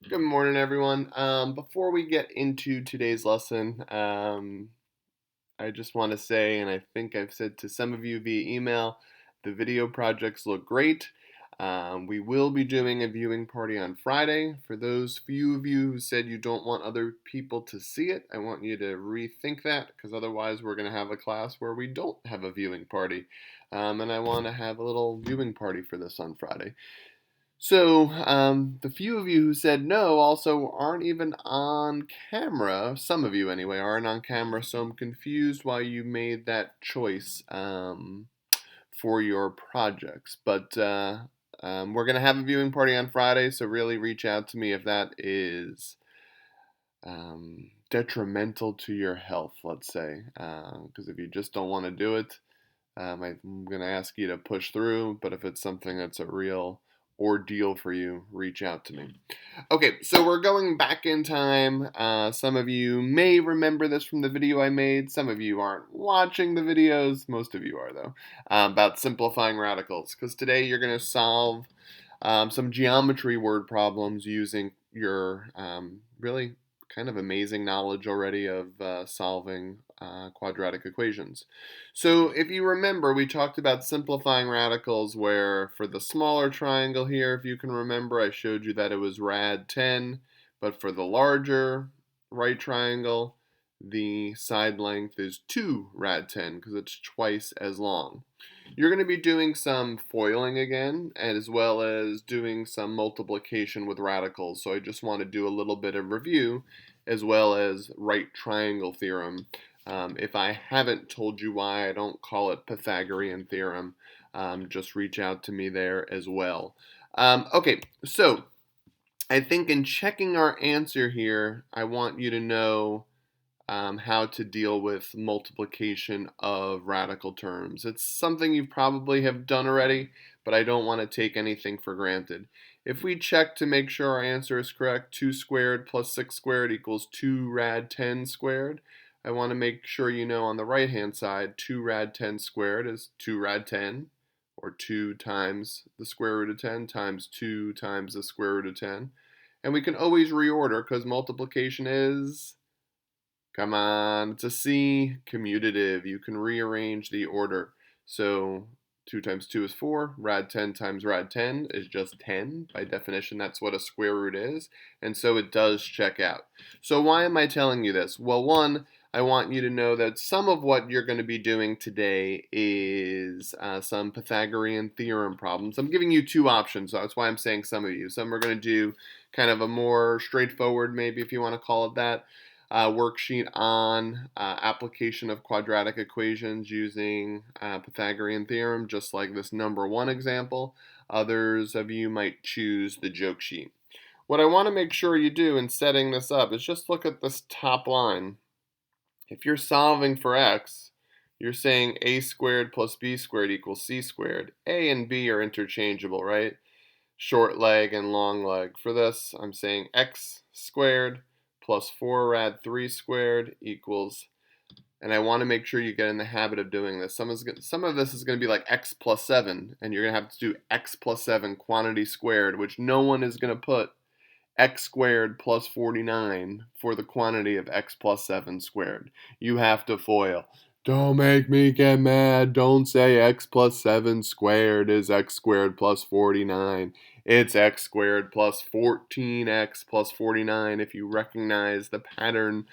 Good morning, everyone. Before we get into today's lesson, I just want to say, and I think I've said to some of you via email, the video projects look great. We will be doing a viewing party on Friday. For those few of you who said you don't want other people to see it, I want you to rethink that because otherwise we're going to have a class where we don't have a viewing party. And I want to have a little viewing party for this on Friday. So, the few of you who said no also aren't even on camera. Some of you, anyway, aren't on camera, so I'm confused why you made that choice for your projects. But we're going to have a viewing party on Friday, so really reach out to me if that is detrimental to your health, let's say. Because if you just don't want to do it, I'm going to ask you to push through, but if it's something that's a real ordeal for you, reach out to me. Okay, so we're going back in time. Some of you may remember this from the video I made. Some of you aren't watching the videos. Most of you are, though, about simplifying radicals. Because today you're going to solve some geometry word problems using your really kind of amazing knowledge already of solving quadratic equations. So if you remember, we talked about simplifying radicals where for the smaller triangle here, if you can remember, I showed you that it was rad 10, but for the larger right triangle, the side length is 2 rad 10 because it's twice as long. You're going to be doing some foiling again, as well as doing some multiplication with radicals. So I just want to do a little bit of review, as well as right triangle theorem. If I haven't told you why I don't call it Pythagorean theorem, just reach out to me there as well. Okay, so I think in checking our answer here, I want you to know how to deal with multiplication of radical terms. It's something you probably have done already, but I don't want to take anything for granted. If we check to make sure our answer is correct, 2 squared plus 6 squared equals 2 rad 10 squared, I want to make sure you know on the right hand side 2 rad 10 squared is 2 rad 10, or 2 times the square root of 10 times 2 times the square root of 10. And we can always reorder because multiplication is, come on, it's a C, commutative. You can rearrange the order. So 2 times 2 is 4. Rad 10 times rad 10 is just 10. By definition, that's what a square root is. And so it does check out. So why am I telling you this? Well, one, I want you to know that some of what you're going to be doing today is some Pythagorean theorem problems. I'm giving you two options, so that's why I'm saying some of you. Some are going to do kind of a more straightforward, maybe if you want to call it that, worksheet on application of quadratic equations using Pythagorean theorem, just like this number one example. Others of you might choose the joke sheet. What I want to make sure you do in setting this up is just look at this top line. If you're solving for x, you're saying a squared plus b squared equals c squared. A and b are interchangeable, right? Short leg and long leg. For this, I'm saying x squared plus 4 rad 3 squared equals, and I want to make sure you get in the habit of doing this. Some of this is going to be like x plus 7, and you're going to have to do x plus 7 quantity squared, which no one is going to put x squared plus 49 for the quantity of x plus 7 squared. You have to FOIL. Don't make me get mad. Don't say x plus 7 squared is x squared plus 49. It's x squared plus 14x plus 49 if you recognize the pattern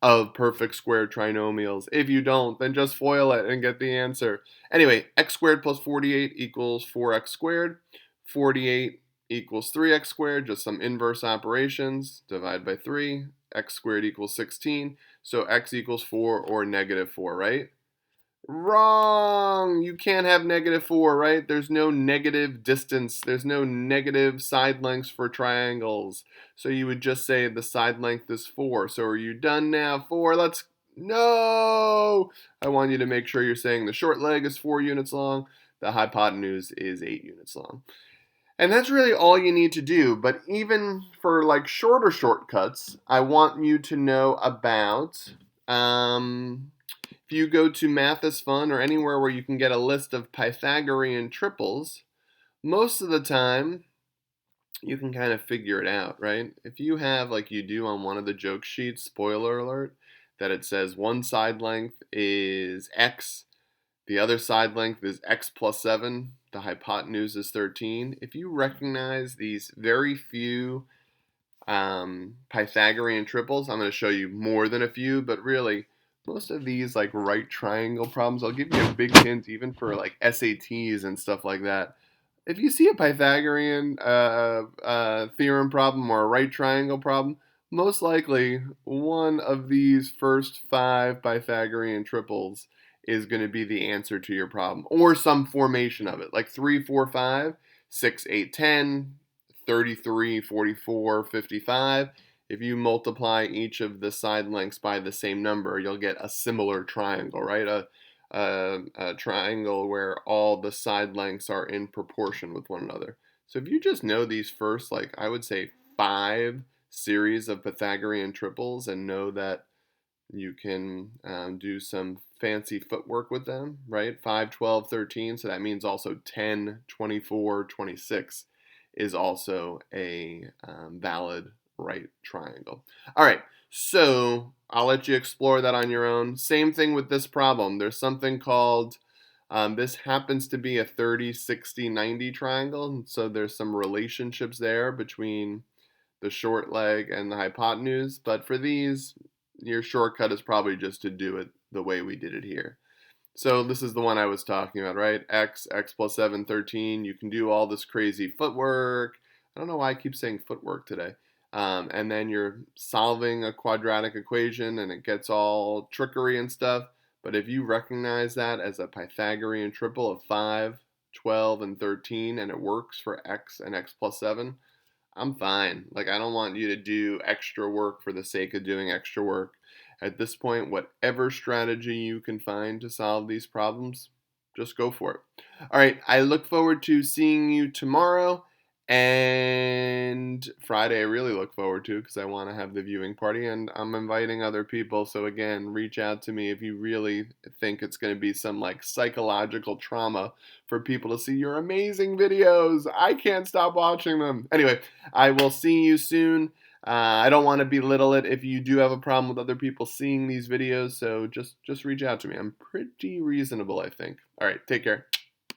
of perfect square trinomials. If you don't, then just FOIL it and get the answer. Anyway, x squared plus 48 equals 4x squared. 48 equals 3x squared, just some inverse operations. Divide by 3. X squared equals 16. So x equals 4 or negative 4, right? Wrong! You can't have negative 4, right? There's no negative distance. There's no negative side lengths for triangles. So you would just say the side length is 4. So are you done now? 4, let's... No! I want you to make sure you're saying the short leg is 4 units long. The hypotenuse is 8 units long. And that's really all you need to do. But even for like shorter shortcuts, I want you to know about... if you go to Math is Fun or anywhere where you can get a list of Pythagorean triples, most of the time you can kind of figure it out, right? If you have, like you do on one of the joke sheets, spoiler alert, that it says one side length is x, the other side length is x plus 7, the hypotenuse is 13. If you recognize these very few Pythagorean triples, I'm going to show you more than a few, but really, most of these like right triangle problems, I'll give you a big hint even for like SATs and stuff like that. If you see a Pythagorean theorem problem or a right triangle problem, most likely one of these first 5 Pythagorean triples is going to be the answer to your problem, or some formation of it, like 3, 4, 5, 6, 8, 10, 33, 44, 55. If you multiply each of the side lengths by the same number, you'll get a similar triangle, right? A triangle where all the side lengths are in proportion with one another. So if you just know these first, like I would say 5 series of Pythagorean triples and know that you can do some fancy footwork with them, right? 5, 12, 13. So that means also 10, 24, 26 is also a valid right triangle. All right, so I'll let you explore that on your own. Same thing with this problem. There's something called, this happens to be a 30, 60, 90 triangle. So there's some relationships there between the short leg and the hypotenuse. But for these, your shortcut is probably just to do it the way we did it here. So this is the one I was talking about, right? X plus 7, 13. You can do all this crazy footwork. I don't know why I keep saying footwork today. And then you're solving a quadratic equation and it gets all trickery and stuff. But if you recognize that as a Pythagorean triple of 5, 12, and 13, and it works for x and x plus 7, I'm fine. Like, I don't want you to do extra work for the sake of doing extra work. At this point, whatever strategy you can find to solve these problems, just go for it. All right, I look forward to seeing you tomorrow and Friday. I really look forward to because I want to have the viewing party and I'm inviting other people. So, again, reach out to me if you really think it's going to be some like psychological trauma for people to see your amazing videos. I can't stop watching them. Anyway, I will see you soon. I don't want to belittle it if you do have a problem with other people seeing these videos, so just reach out to me. I'm pretty reasonable, I think. All right, take care.